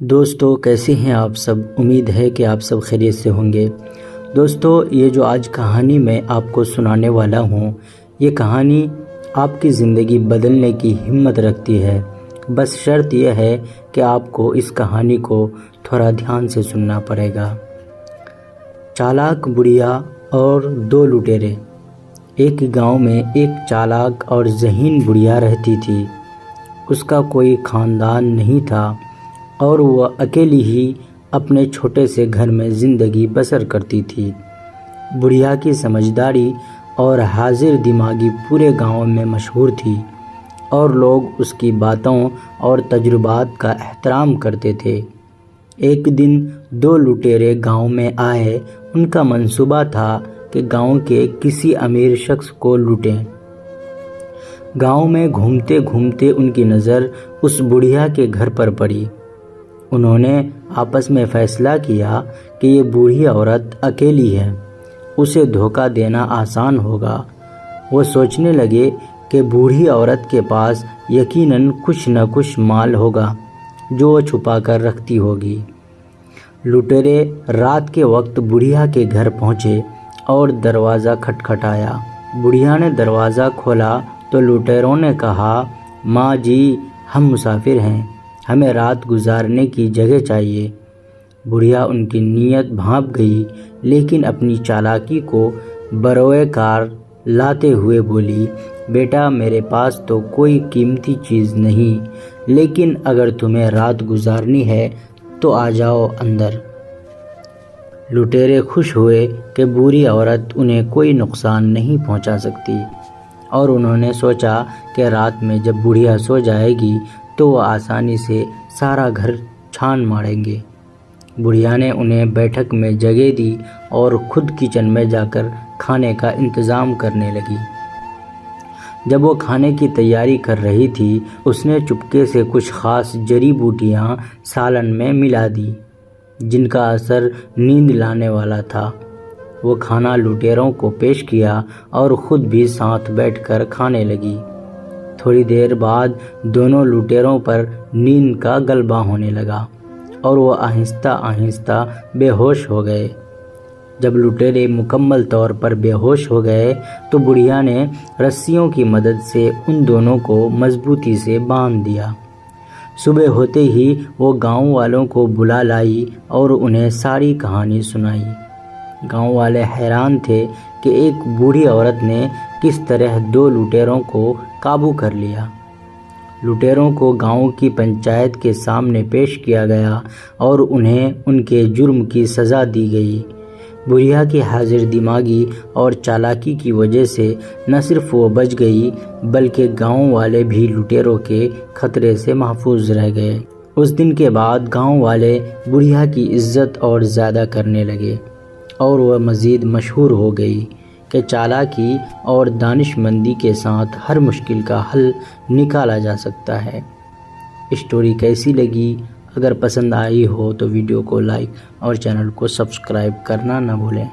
دوستو کیسے ہیں آپ سب؟ امید ہے کہ آپ سب خیریت سے ہوں گے۔ دوستو یہ جو آج کہانی میں آپ کو سنانے والا ہوں، یہ کہانی آپ کی زندگی بدلنے کی ہمت رکھتی ہے۔ بس شرط یہ ہے کہ آپ کو اس کہانی کو تھوڑا دھیان سے سننا پڑے گا۔ چالاک بڑھیا اور دو لٹیرے۔ ایک گاؤں میں ایک چالاک اور ذہین بڑھیا رہتی تھی۔ اس کا کوئی خاندان نہیں تھا اور وہ اکیلی ہی اپنے چھوٹے سے گھر میں زندگی بسر کرتی تھی۔ بڑھیا کی سمجھداری اور حاضر دماغی پورے گاؤں میں مشہور تھی اور لوگ اس کی باتوں اور تجربات کا احترام کرتے تھے۔ ایک دن دو لٹیرے گاؤں میں آئے۔ ان کا منصوبہ تھا کہ گاؤں کے کسی امیر شخص کو لوٹیں۔ گاؤں میں گھومتے گھومتے ان کی نظر اس بڑھیا کے گھر پر پڑی۔ انہوں نے آپس میں فیصلہ کیا کہ یہ بوڑھی عورت اکیلی ہے، اسے دھوکہ دینا آسان ہوگا۔ وہ سوچنے لگے کہ بوڑھی عورت کے پاس یقیناً کچھ نہ کچھ مال ہوگا جو وہ چھپا کر رکھتی ہوگی۔ لٹیرے رات کے وقت بڑھیا کے گھر پہنچے اور دروازہ کھٹکھٹایا۔ بڑھیا نے دروازہ کھولا تو لٹیروں نے کہا، ماں جی ہم مسافر ہیں، ہمیں رات گزارنے کی جگہ چاہیے۔ بڑھیا ان کی نیت بھانپ گئی، لیکن اپنی چالاکی کو بروئے کار لاتے ہوئے بولی، بیٹا میرے پاس تو کوئی قیمتی چیز نہیں، لیکن اگر تمہیں رات گزارنی ہے تو آ جاؤ اندر۔ لٹیرے خوش ہوئے کہ بوڑھی عورت انہیں کوئی نقصان نہیں پہنچا سکتی، اور انہوں نے سوچا کہ رات میں جب بڑھیا سو جائے گی تو وہ آسانی سے سارا گھر چھان ماریں گے۔ بڑھیا نے انہیں بیٹھک میں جگہ دی اور خود کچن میں جا کر کھانے کا انتظام کرنے لگی۔ جب وہ کھانے کی تیاری کر رہی تھی، اس نے چپکے سے کچھ خاص جڑی بوٹیاں سالن میں ملا دی جن کا اثر نیند لانے والا تھا۔ وہ کھانا لٹیروں کو پیش کیا اور خود بھی ساتھ بیٹھ کر کھانے لگی۔ تھوڑی دیر بعد دونوں لٹیروں پر نیند کا غلبہ ہونے لگا اور وہ آہستہ آہستہ بے ہوش ہو گئے۔ جب لٹیرے مکمل طور پر بے ہوش ہو گئے تو بڑھیا نے رسیوں کی مدد سے ان دونوں کو مضبوطی سے باندھ دیا۔ صبح ہوتے ہی وہ گاؤں والوں کو بلا لائی اور انہیں ساری کہانی سنائی۔ گاؤں والے حیران تھے کہ ایک بوڑھی عورت نے کس طرح دو لٹیروں کو قابو کر لیا۔ لٹیروں کو گاؤں کی پنچایت کے سامنے پیش کیا گیا اور انہیں ان کے جرم کی سزا دی گئی۔ بڑھیا کی حاضر دماغی اور چالاکی کی وجہ سے نہ صرف وہ بچ گئی بلکہ گاؤں والے بھی لٹیروں کے خطرے سے محفوظ رہ گئے۔ اس دن کے بعد گاؤں والے بڑھیا کی عزت اور زیادہ کرنے لگے اور وہ مزید مشہور ہو گئی کہ چالاکی اور دانش مندی کے ساتھ ہر مشکل کا حل نکالا جا سکتا ہے۔ اسٹوری کیسی لگی؟ اگر پسند آئی ہو تو ویڈیو کو لائک اور چینل کو سبسکرائب کرنا نہ بھولیں۔